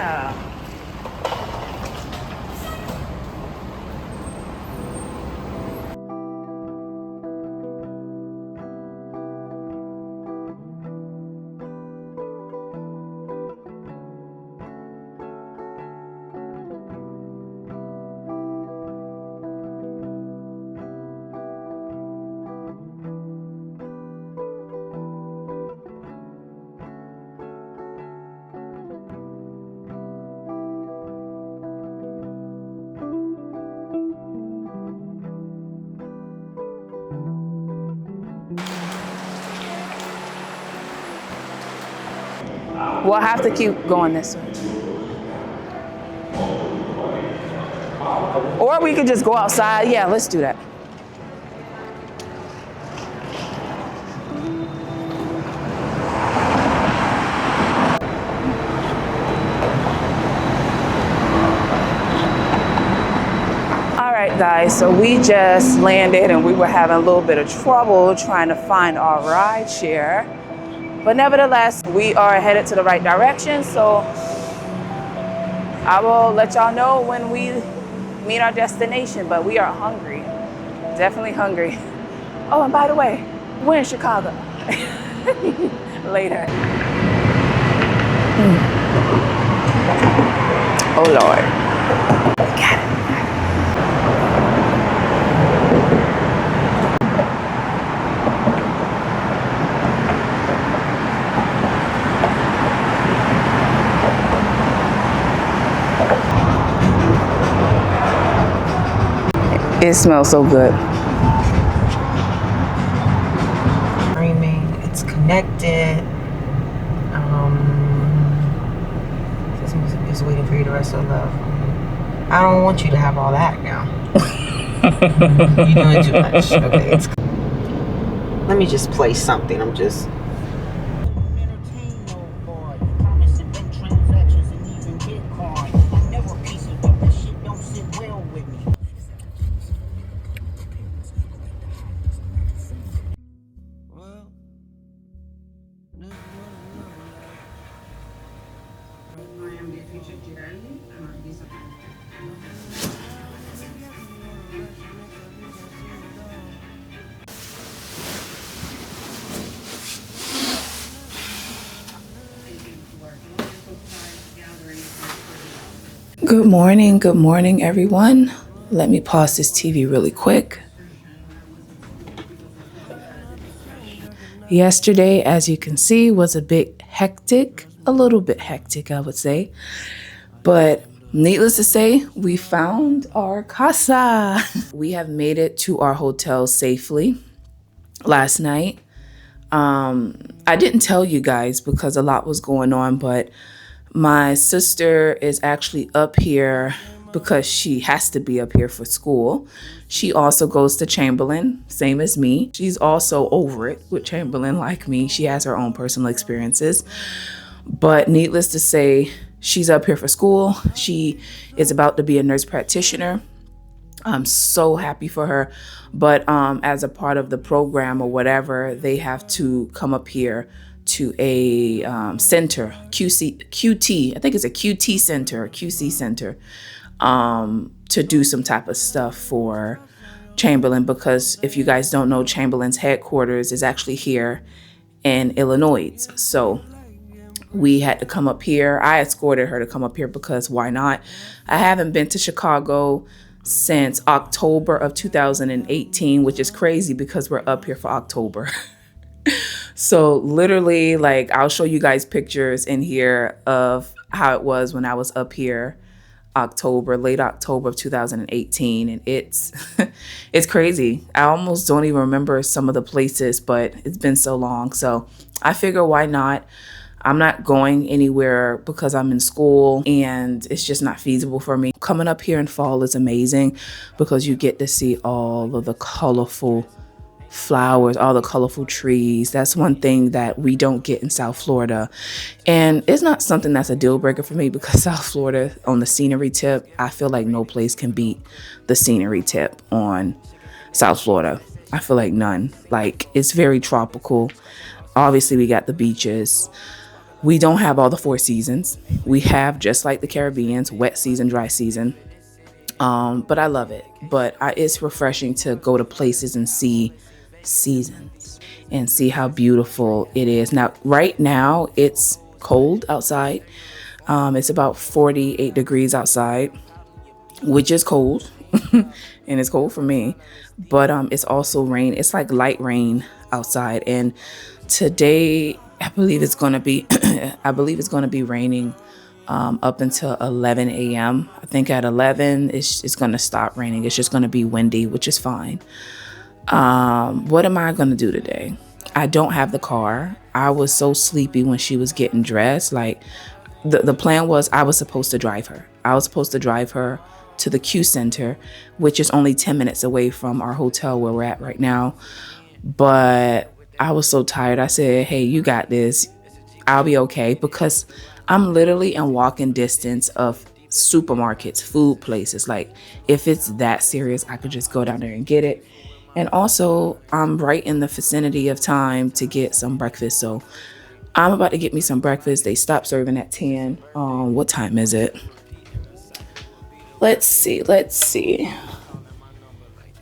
Yeah. We'll have to keep going this way. Or we could just go outside. Yeah, let's do that. All right, guys, so we just landed and we were having a little bit of trouble trying to find our ride share. But nevertheless, we are headed to the right direction, so I will let y'all know when we meet our destination, but we are hungry, definitely hungry. Oh, and by the way, we're in Chicago. Later. Oh, Lord. Got it. It smells so good. Streaming, it's connected. This music is waiting for you to rest of love. I don't want you to have all that now. You're doing too much. Okay, let me just play something. I'm just. Good morning, everyone. Let me pause this TV really quick. Yesterday, as you can see, was a bit hectic, a little bit hectic, I would say. But needless to say, we found our casa. We have made it to our hotel safely last night. I didn't tell you guys because a lot was going on, but my sister is actually up here because she has to be up here for school. She also goes to Chamberlain, same as me. She's also over it with Chamberlain like me. She has her own personal experiences. But needless to say, she's up here for school. She is about to be a nurse practitioner. I'm so happy for her. But as a part of the program or whatever, they have to come up here to a center, QT, I think it's a QT center, QC center, to do some type of stuff for Chamberlain, because if you guys don't know, Chamberlain's headquarters is actually here in Illinois. So we had to come up here. I escorted her to come up here because why not? I haven't been to Chicago since October of 2018, which is crazy because we're up here for October. So literally, like, I'll show you guys pictures in here of how it was when I was up here late October of 2018. And it's crazy. I almost don't even remember some of the places, but it's been so long. So I figure why not? I'm not going anywhere because I'm in school and it's just not feasible for me. Coming up here in fall is amazing because you get to see all of the colorful flowers, all the colorful trees. That's one thing that we don't get in South Florida. And it's not something that's a deal breaker for me because South Florida, on the scenery tip, I feel like no place can beat the scenery tip on South Florida. I feel like none. Like, it's very tropical. Obviously, we got the beaches. We don't have all the 4 seasons. We have, just like the Caribbean's, wet season, dry season. But I love it. But it's refreshing to go to places and see seasons and see how beautiful it is. Now, right now, it's cold outside. It's about 48 degrees outside, which is cold. And it's cold for me. But it's also rain. It's like light rain outside. And today, I believe it's going to be raining up until 11 a.m. I think at 11 it's going to stop raining. It's just going to be windy, which is fine. What am I going to do today? I don't have the car. I was so sleepy when she was getting dressed. Like the plan was I was supposed to drive her. I was supposed to drive her to the Q Center, which is only 10 minutes away from our hotel where we're at right now. But I was so tired. I said, hey, you got this. I'll be okay, because I'm literally in walking distance of supermarkets, food places. Like, if it's that serious, I could just go down there and get it. And also, I'm right in the vicinity of time to get some breakfast. So I'm about to get me some breakfast. They stopped serving at 10. What time is it? Let's see.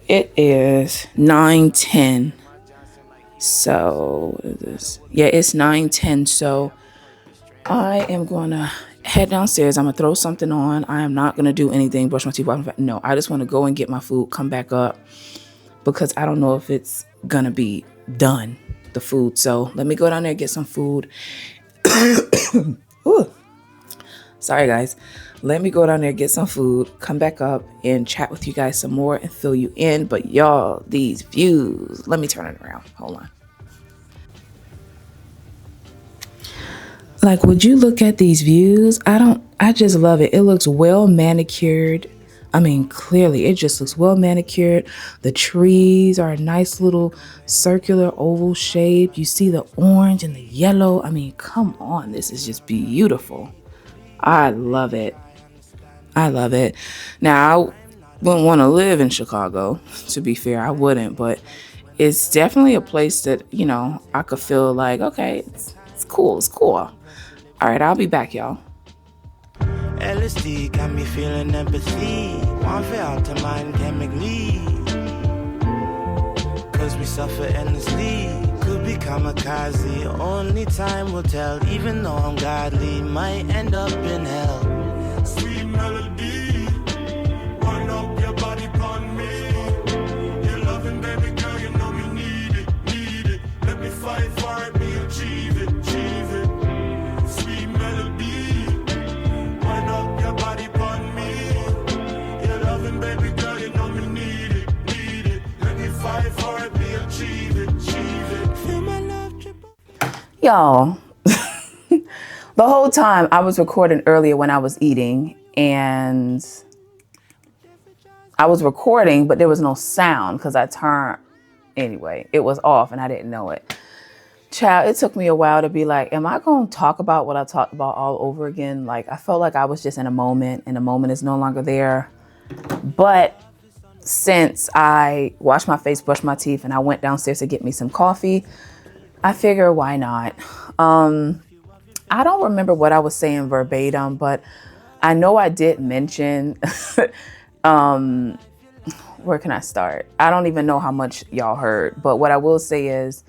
It is 9:10. So what is this? Yeah, it's 9:10. So I am going to head downstairs. I'm going to throw something on. I am not going to do anything, brush my teeth. No, I just want to go and get my food, come back up, because I don't know if it's going to be done, the food. So let me go down there and get some food. Ooh. Sorry, guys. Let me go down there, get some food, come back up and chat with you guys some more and fill you in. But y'all, these views, let me turn it around. Hold on. Like, would you look at these views? I just love it. It looks well manicured. I mean, clearly it just looks well manicured. The trees are a nice little circular oval shape. You see the orange and the yellow. I mean, come on. This is just beautiful. I love it. I love it. Now, I wouldn't want to live in Chicago, to be fair. I wouldn't, but it's definitely a place that, you know, I could feel like, okay, it's cool. It's cool. All right, I'll be back, y'all. LSD got me feeling empathy. One for out to mind can make me. Cause we suffer endlessly. Could be kamikaze. Only time will tell. Even though I'm godly, might end up in hell. Sweet melody. Wind up your body upon me. You're loving, baby girl, you know me need it. Let me fight for it, me achieve it. Sweet melody. Wind up your body upon me. You're loving, baby girl, you know me need it. Let me fight for it, me achieve it. Feel my love triple. Y'all, the whole time I was recording earlier when I was eating, and I was recording, but there was no sound because I turned, anyway, it was off and I didn't know it. Child, it took me a while to be like, am I going to talk about what I talked about all over again? Like, I felt like I was just in a moment, and the moment is no longer there. But since I washed my face, brushed my teeth, and I went downstairs to get me some coffee, I figure, why not? I don't remember what I was saying verbatim, but I know I did mention, where can I start? I don't even know how much y'all heard, but what I will say is,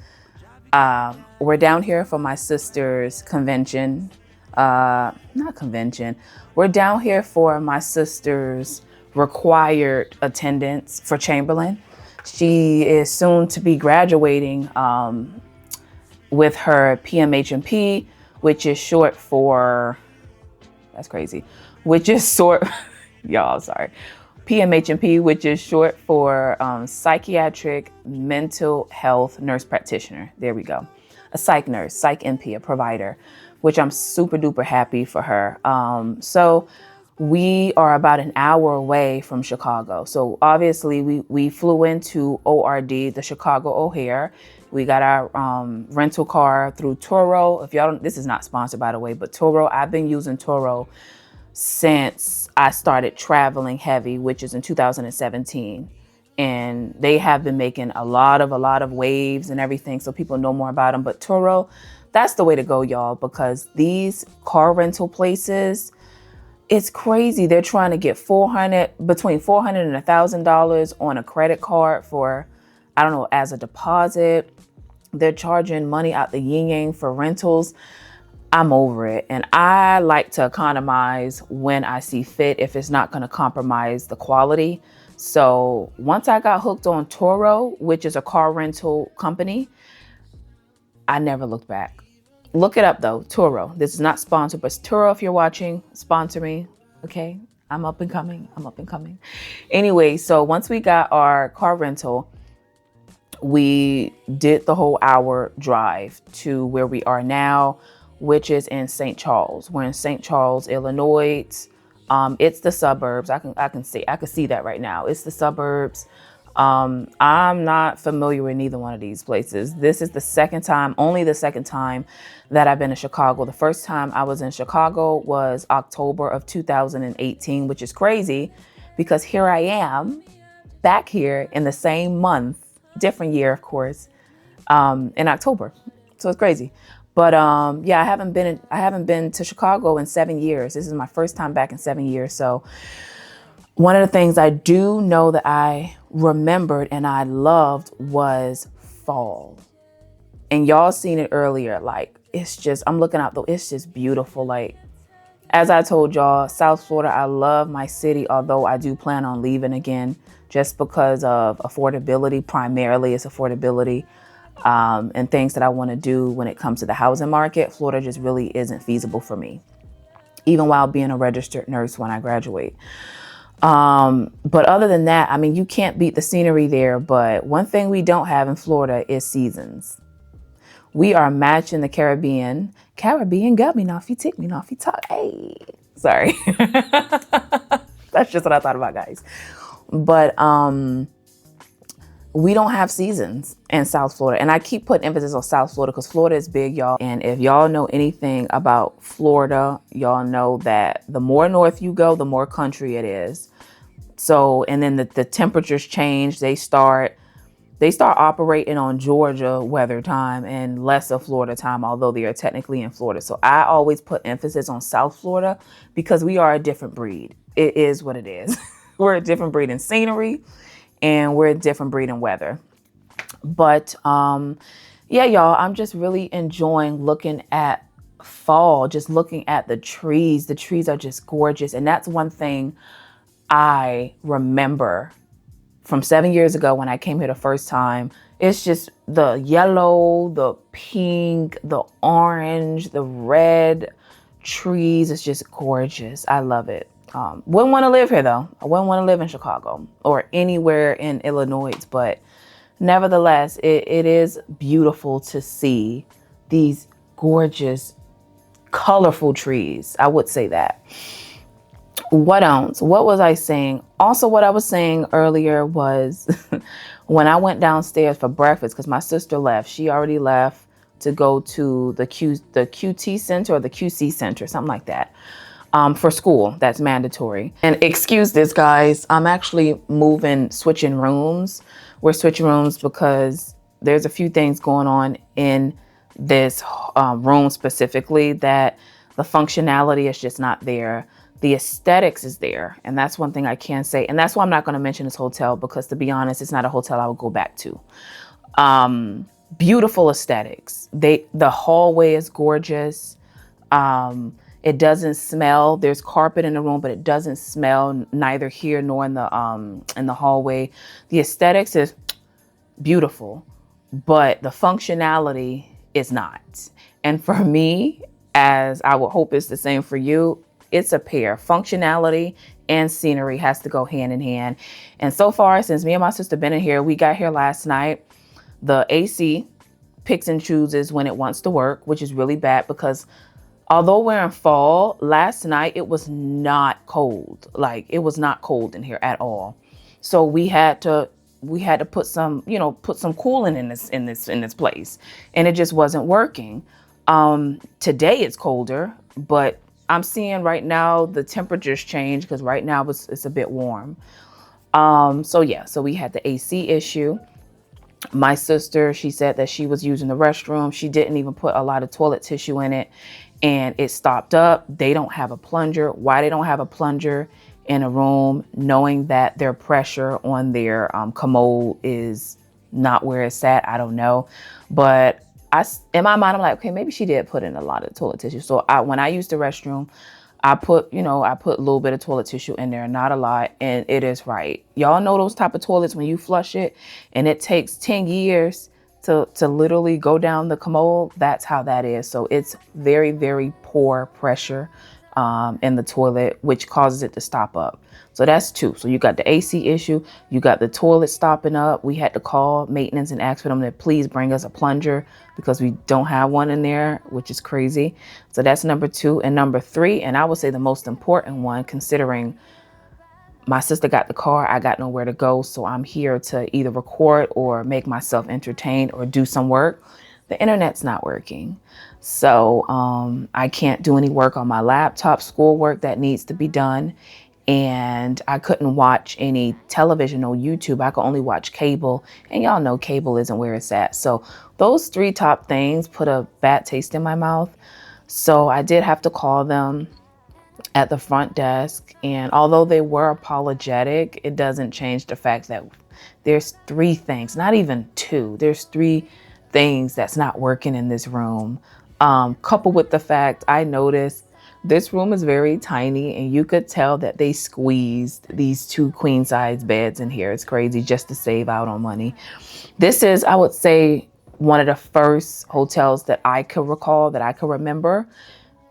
we're down here for my sister's convention. Not convention. We're down here for my sister's required attendance for Chamberlain. She is soon to be graduating with her PMHMP, which is short for, that's crazy, which is short, y'all, sorry. PMHMP, which is short for psychiatric mental health nurse practitioner. There we go. A psych nurse, psych NP, a provider, which I'm super duper happy for her. So we are about an hour away from Chicago. So obviously we flew into ORD, the Chicago O'Hare. We got our rental car through Turo. If y'all don't, this is not sponsored by the way, but Turo, I've been using Turo since I started traveling heavy, which is in 2017. And they have been making a lot of waves and everything, so people know more about them. But Turo, that's the way to go, y'all, because these car rental places, it's crazy. They're trying to get between $400 and $1,000 on a credit card for, I don't know, as a deposit. They're charging money out the yin yang for rentals. I'm over it. And I like to economize when I see fit if it's not going to compromise the quality. So once I got hooked on Turo, which is a car rental company, I never looked back. Look it up though, Turo. This is not sponsored, but Turo, if you're watching, sponsor me. Okay, I'm up and coming. Anyway, so once we got our car rental, we did the whole hour drive to where we are now, which is in St. Charles. We're in St. Charles, Illinois. It's the suburbs. I can see that right now. It's the suburbs. I'm not familiar with neither one of these places. This is only the second time that I've been to Chicago. The first time I was in Chicago was October of 2018, which is crazy because here I am back here in the same month, different year, of course, in October. So it's crazy. But yeah, I haven't been to Chicago in 7 years. This is my first time back in 7 years. So one of the things I do know that I remembered and I loved was fall. And y'all seen it earlier. Like, it's just, I'm looking out though. It's just beautiful. Like, as I told y'all, South Florida, I love my city, although I do plan on leaving again just because of affordability. Primarily, it's affordability and things that I want to do when it comes to the housing market. Florida just really isn't feasible for me, even while being a registered nurse when I graduate. But other than that, I mean, you can't beat the scenery there. But one thing we don't have in Florida is seasons. We are matching the Caribbean. Caribbean got me now. If you take me now, if you talk, hey, sorry. That's just what I thought about, guys. But we don't have seasons in South Florida. And I keep putting emphasis on South Florida because Florida is big, y'all. And if y'all know anything about Florida, y'all know that the more north you go, the more country it is. So, and then the temperatures change. They start operating on Georgia weather time and less of Florida time, although they are technically in Florida. So I always put emphasis on South Florida because we are a different breed. It is what it is. We're a different breed in scenery and we're a different breed in weather. But yeah, y'all, I'm just really enjoying looking at fall, just looking at the trees. The trees are just gorgeous. And that's one thing I remember from 7 years ago when I came here the first time. It's just the yellow, the pink, the orange, the red trees. It's just gorgeous. I love it. Wouldn't want to live here though. I wouldn't want to live in Chicago or anywhere in Illinois, but nevertheless, it is beautiful to see these gorgeous, colorful trees. I would say that. What else? What was I saying? Also, what I was saying earlier was when I went downstairs for breakfast, because my sister left. She already left to go to the QT center or the QC center, something like that, for school. That's mandatory. And excuse this, guys. I'm actually switching rooms. We're switching rooms because there's a few things going on in this room specifically that the functionality is just not there. The aesthetics is there. And that's one thing I can say. And that's why I'm not going to mention this hotel, because to be honest, it's not a hotel I would go back to. Beautiful aesthetics. The hallway is gorgeous. It doesn't smell. There's carpet in the room, but it doesn't smell, neither here nor in the hallway. The aesthetics is beautiful, but the functionality is not. And for me, as I would hope it's the same for you, it's a pair. Functionality and scenery has to go hand in hand. And so far, since me and my sister been in here, we got here last night, the AC picks and chooses when it wants to work, which is really bad because although we're in fall, last night it was not cold. Like, it was not cold in here at all. So we had to put some cooling in this place, and it just wasn't working. Today it's colder, but I'm seeing right now the temperatures change because right now it's a bit warm. So we had the AC issue. My sister, she said that she was using the restroom. She didn't even put a lot of toilet tissue in it and it stopped up. They don't have a plunger. Why they don't have a plunger in a room, knowing that their pressure on their commode is not where it's at, I don't know. But in my mind, I'm like, okay, maybe she did put in a lot of toilet tissue. So when I use the restroom, I put a little bit of toilet tissue in there, not a lot, and it is right. Y'all know those type of toilets when you flush it and it takes 10 years to literally go down the commode. That's how that is. So it's very, very poor pressure in the toilet, which causes it to stop up. So that's 2. So you got the AC issue, you got the toilet stopping up. We had to call maintenance and ask for them to please bring us a plunger because we don't have one in there, which is crazy. So that's number 2. And number 3, and I would say the most important one, considering my sister got the car, I got nowhere to go. So I'm here to either record or make myself entertained or do some work. The internet's not working. So I can't do any work on my laptop, schoolwork that needs to be done. And I couldn't watch any television or YouTube. I could only watch cable. And y'all know cable isn't where it's at. So those 3 top things put a bad taste in my mouth. So I did have to call them at the front desk. And although they were apologetic, it doesn't change the fact that there's 3 things, not even 2. There's 3 things that's not working in this room. Coupled with the fact I noticed this room is very tiny and you could tell that they squeezed these 2 queen size beds in here. It's crazy, just to save out on money. This is, I would say, one of the first hotels that I could recall, that I could remember,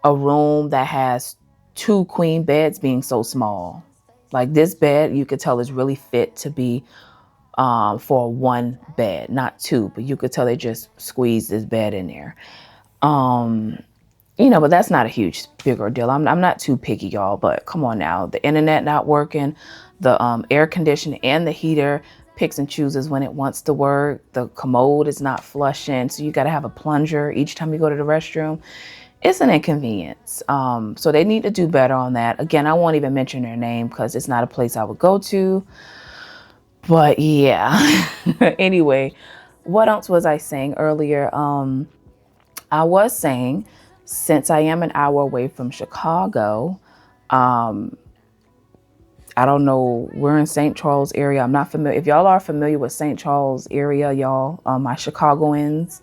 a room that has 2 queen beds being so small. Like this bed, you could tell is really fit to be for 1 bed, not 2, but you could tell they just squeezed this bed in there. But that's not a huge, big ordeal. I'm not too picky, y'all, but come on now. The internet not working, the air conditioning and the heater picks and chooses when it wants to work. The commode is not flushing, so you got to have a plunger each time you go to the restroom. It's an inconvenience. So they need to do better on that. Again, I won't even mention their name because it's not a place I would go to. But yeah, anyway, what else was I saying earlier? I was saying, since I am an hour away from Chicago, I don't know, we're in St. Charles area. I'm not familiar. If y'all are familiar with St. Charles area, y'all, my Chicagoans,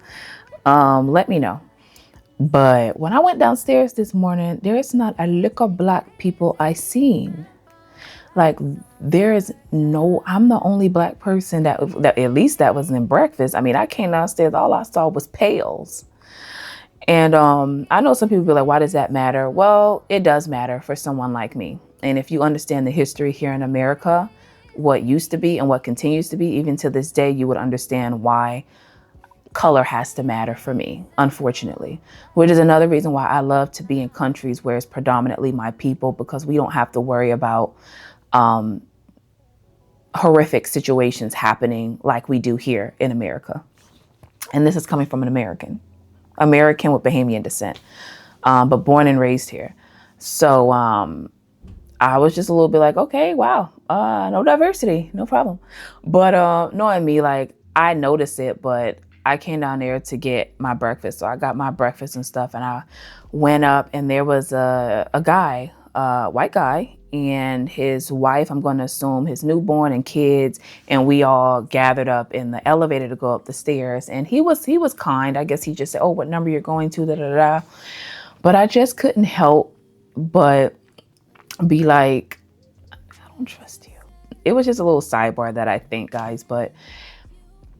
let me know. But when I went downstairs this morning, there's not a lick of Black people I seen. Like there is no, I'm the only Black person that at least that was in breakfast. I mean, I came downstairs, all I saw was pails. And I know some people be like, why does that matter? Well, it does matter for someone like me. And if you understand the history here in America, what used to be and what continues to be, even to this day, you would understand why color has to matter for me, unfortunately, which is another reason why I love to be in countries where it's predominantly my people, because we don't have to worry about horrific situations happening like we do here in America. And this is coming from an American with Bahamian descent, but born and raised here. So I was just a little bit like, okay, wow, no diversity, no problem. But knowing me, like I noticed it, but I came down there to get my breakfast. So I got my breakfast and stuff, and I went up, and there was a guy, white guy, and his wife, I'm going to assume his newborn and kids, and we all gathered up in the elevator to go up the stairs. And he was kind. I guess he just said, oh, what number you're going to, da da da. But I just couldn't help but be like, I don't trust you. It was just a little sidebar that I think, guys, but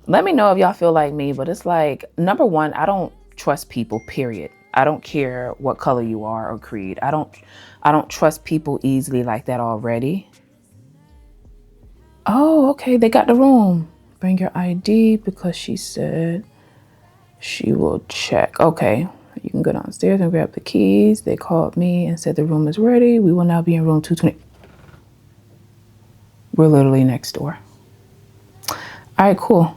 let me know if y'all feel like me. But it's like, number one, I don't trust people, period. I don't care what color you are or creed. I don't trust people easily like that already. Oh, okay, they got the room. Bring your ID because she said she will check. Okay, you can go downstairs and grab the keys. They called me and said the room is ready. We will now be in room 220. We're literally next door. All right, cool.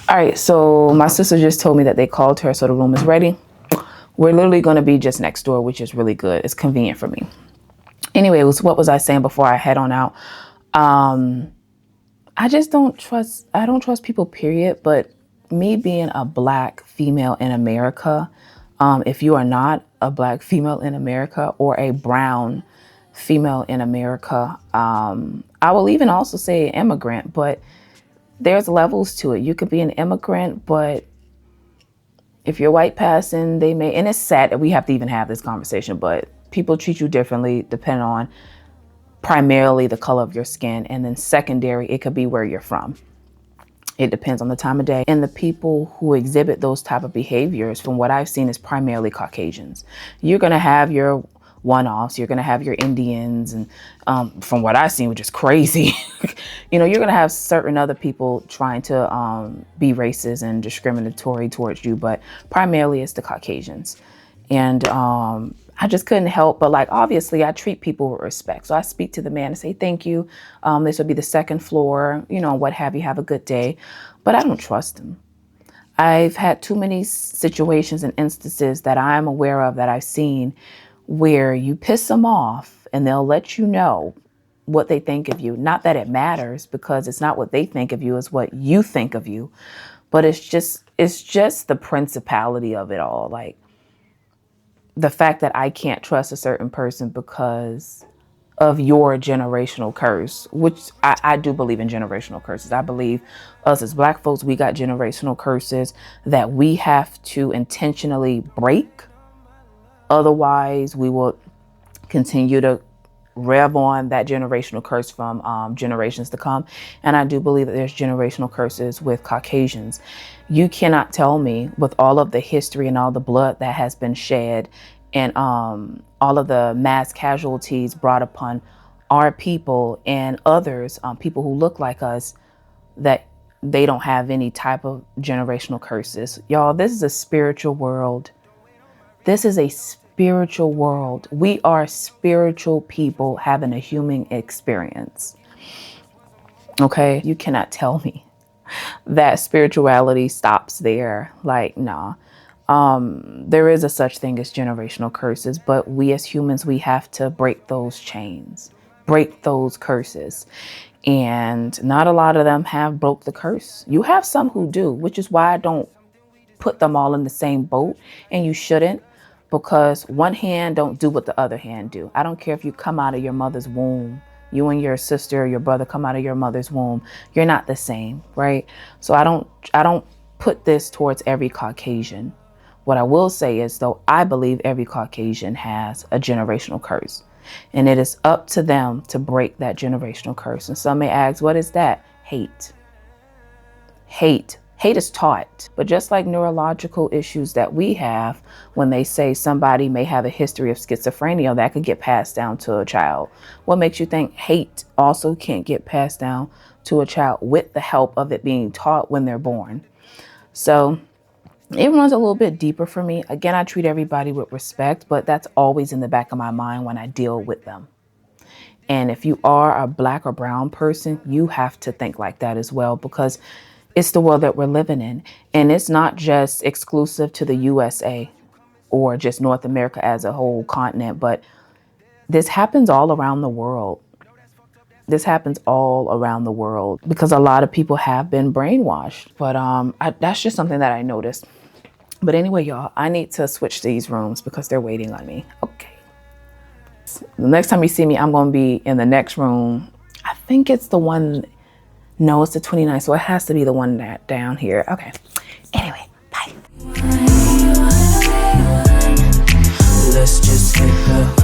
All right, so my sister just told me that they called her, so the room is ready. We're literally going to be just next door, which is really good. It's convenient for me. Anyway, what was I saying before I head on out? I don't trust people, period. But me being a Black female in America, if you are not a Black female in America or a brown female in America, I will even also say immigrant, but there's levels to it. You could be an immigrant, but if you're white passing, they may, and it's sad that we have to even have this conversation, but people treat you differently depending on primarily the color of your skin. And then secondary, it could be where you're from. It depends on the time of day. And the people who exhibit those type of behaviors, from what I've seen, is primarily Caucasians. You're gonna have your one-offs, you're gonna have your Indians, and from what I've seen, which is crazy, you know, you're gonna have certain other people trying to be racist and discriminatory towards you, but primarily it's the Caucasians. And I just couldn't help but, like, obviously I treat people with respect. So I speak to the man and say, thank you. This will be the second floor, you know, what have you, have a good day. But I don't trust him. I've had too many situations and instances that I'm aware of, that I've seen, where you piss them off and they'll let you know what they think of you. Not that it matters, because it's not what they think of you, it's what you think of you. But it's just the principality of it all. Like, the fact that I can't trust a certain person because of your generational curse, which I do believe in generational curses. I believe us as Black folks, we got generational curses that we have to intentionally break. Otherwise, we will continue to rev on that generational curse from generations to come. And I do believe that there's generational curses with Caucasians. You cannot tell me, with all of the history and all the blood that has been shed and all of the mass casualties brought upon our people and others, people who look like us, that they don't have any type of generational curses. Y'all, this is a spiritual world. This is a spiritual world. We are spiritual people having a human experience. Okay? You cannot tell me that spirituality stops there. Like, nah. There is a such thing as generational curses, but we as humans, we have to break those chains, break those curses. And not a lot of them have broke the curse. You have some who do, which is why I don't put them all in the same boat, and you shouldn't, because one hand don't do what the other hand do. I don't care if you come out of your mother's womb, you and your sister or your brother come out of your mother's womb, you're not the same, right? So I don't put this towards every Caucasian. What I will say is, though, I believe every Caucasian has a generational curse, and it is up to them to break that generational curse. And some may ask, what is that? Hate. Hate is taught. But just like neurological issues that we have, when they say somebody may have a history of schizophrenia, that could get passed down to a child. What makes you think hate also can't get passed down to a child with the help of it being taught when they're born? So it runs a little bit deeper for me. Again, I treat everybody with respect, but that's always in the back of my mind when I deal with them. And if you are a Black or brown person, you have to think like that as well, because it's the world that we're living in. And it's not just exclusive to the USA or just North America as a whole continent, but this happens all around the world. This happens all around the world because a lot of people have been brainwashed. But that's just something that I noticed. But anyway, y'all, I need to switch these rooms because they're waiting on me. Okay. The next time you see me, I'm going to be in the next room. I think it's the one. No, it's the 29th. So it has to be the one that down here. Okay. Anyway, bye. Let's just hit the